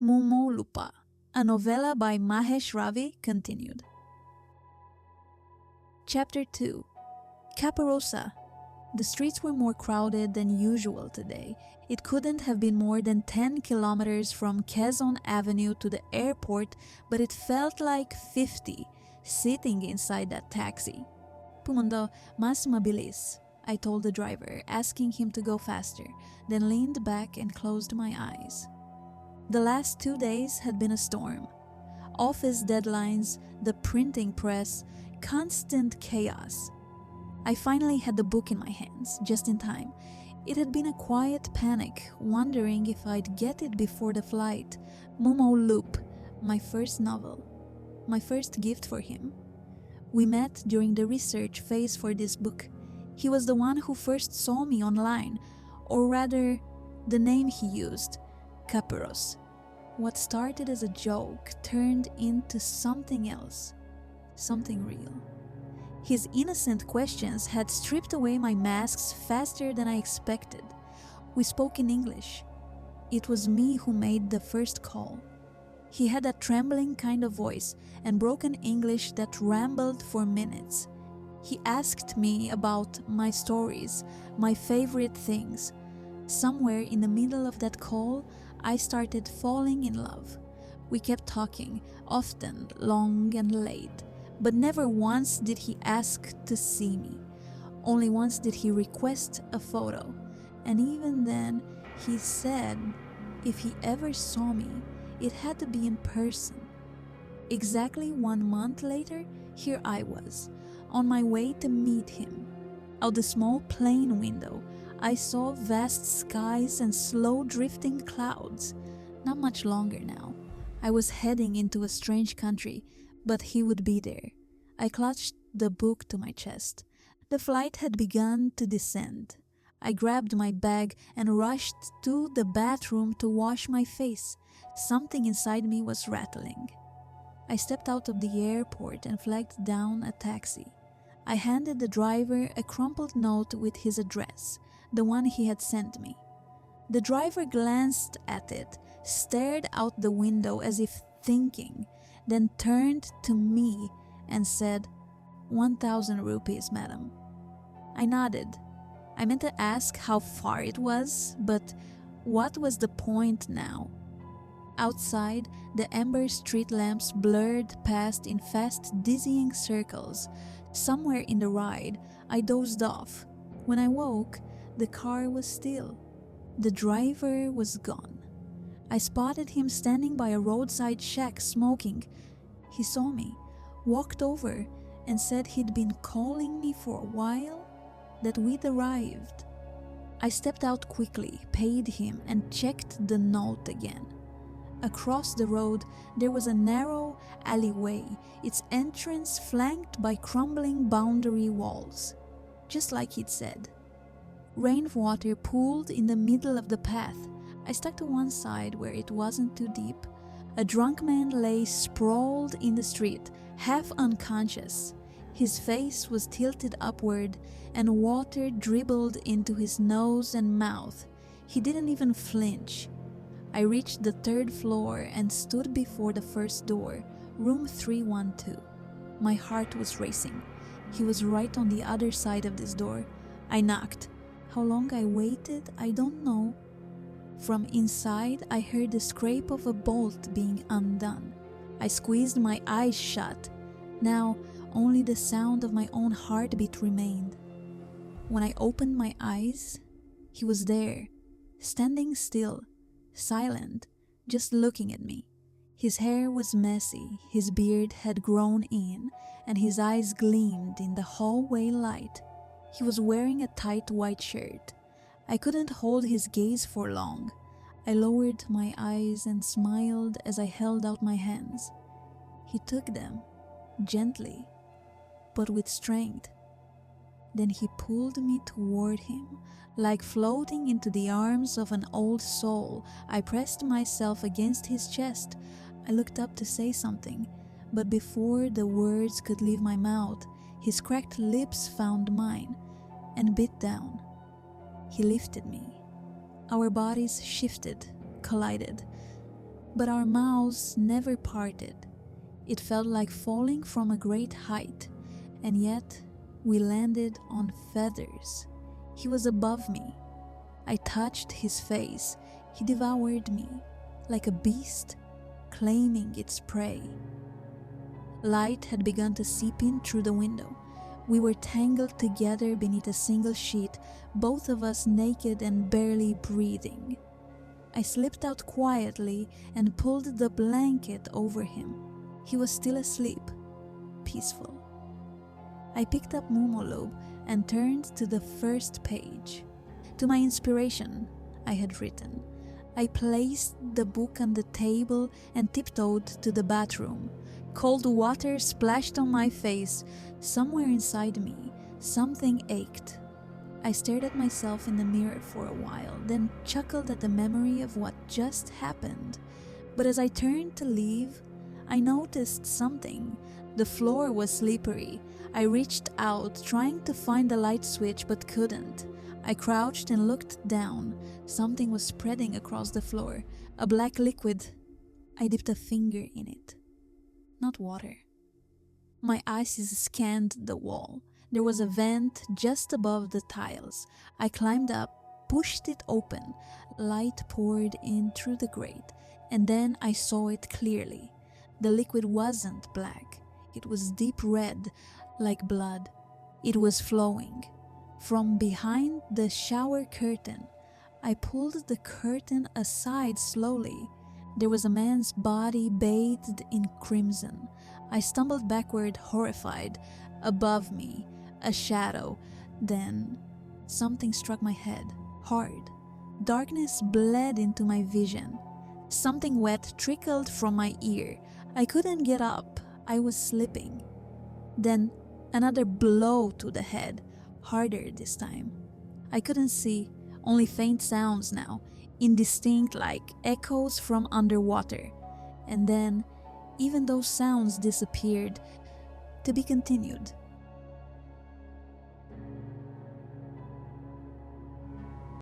Mumo, Lupa, a novella by Mahesh Ravi, continued. Chapter 2. Caparosa. The streets were more crowded than usual today. It couldn't have been more than 10 kilometers from Quezon Avenue to the airport, but it felt like 50 sitting inside that taxi. Pumundo, mas mabilis, I told the driver, asking him to go faster, then leaned back and closed my eyes. The last 2 days had been a storm. Office deadlines, the printing press, constant chaos. I finally had the book in my hands, just in time. It had been a quiet panic, wondering if I'd get it before the flight. Mumo Lupa, my first novel. My first gift for him. We met during the research phase for this book. He was the one who first saw me online, or rather, the name he used, Caparos. What started as a joke turned into something else, something real. His innocent questions had stripped away my masks faster than I expected. We spoke in English. It was me who made the first call. He had a trembling kind of voice and broken English that rambled for minutes. He asked me about my stories, my favorite things. Somewhere in the middle of that call, I started falling in love. We kept talking, often long and late. But never once did he ask to see me. Only once did he request a photo. And even then, he said if he ever saw me, it had to be in person. Exactly 1 month later, here I was, on my way to meet him. Out the small plane window, I saw vast skies and slow drifting clouds. Not much longer now. I was heading into a strange country, but he would be there. I clutched the book to my chest. The flight had begun to descend. I grabbed my bag and rushed to the bathroom to wash my face. Something inside me was rattling. I stepped out of the airport and flagged down a taxi. I handed the driver a crumpled note with his address, the one he had sent me. The driver glanced at it, stared out the window as if thinking, then turned to me and said, 1,000 rupees, madam. I nodded. I meant to ask how far it was, but what was the point now? Outside, the amber street lamps blurred past in fast, dizzying circles. Somewhere in the ride, I dozed off. When I woke, the car was still. The driver was gone. I spotted him standing by a roadside shack smoking. He saw me, walked over, and said he'd been calling me for a while, that we'd arrived. I stepped out quickly, paid him, and checked the note again. Across the road, there was a narrow alleyway, its entrance flanked by crumbling boundary walls, just like he'd said. Rainwater pooled in the middle of the path. I stuck to one side where it wasn't too deep. A drunk man lay sprawled in the street, half unconscious. His face was tilted upward, and water dribbled into his nose and mouth. He didn't even flinch. I reached the 3rd floor and stood before the first door, room 312. My heart was racing. He was right on the other side of this door. I knocked. How long I waited, I don't know. From inside, I heard the scrape of a bolt being undone. I squeezed my eyes shut. Now, only the sound of my own heartbeat remained. When I opened my eyes, he was there, standing still, silent, just looking at me. His hair was messy, his beard had grown in, and his eyes gleamed in the hallway light. He was wearing a tight white shirt. I couldn't hold his gaze for long. I lowered my eyes and smiled as I held out my hands. He took them, gently, but with strength. Then he pulled me toward him, like floating into the arms of an old soul. I pressed myself against his chest. I looked up to say something, but before the words could leave my mouth, his cracked lips found mine and bit down. He lifted me. Our bodies shifted, collided. but our mouths never parted. It felt like falling from a great height, and yet we landed on feathers. He was above me. I touched his face. He devoured me like a beast claiming its prey. Light had begun to seep in through the window. We were tangled together beneath a single sheet, both of us naked and barely breathing. I slipped out quietly and pulled the blanket over him. He was still asleep, peaceful. I picked up Mumo and turned to the first page. To my inspiration, I had written. I placed the book on the table and tiptoed to the bathroom. Cold water splashed on my face. Somewhere inside me, something ached. I stared at myself in the mirror for a while, then chuckled at the memory of what just happened. But as I turned to leave, I noticed something. The floor was slippery. I reached out, trying to find the light switch, but couldn't. I crouched and looked down. Something was spreading across the floor, a black liquid. I dipped a finger in it. Not water. My eyes scanned the wall. There was a vent just above the tiles. I climbed up, pushed it open. Light poured in through the grate, and then I saw it clearly. The liquid wasn't black. It was deep red, like blood. It was flowing. From behind the shower curtain, I pulled the curtain aside slowly. There was a man's body bathed in crimson. I stumbled backward, horrified. Above me, a shadow. Then, something struck my head, hard. Darkness bled into my vision. Something wet trickled from my ear. I couldn't get up. I was slipping. Then, another blow to the head, harder this time. I couldn't see, only faint sounds now, indistinct like echoes from underwater. And then, even those sounds disappeared, to be continued.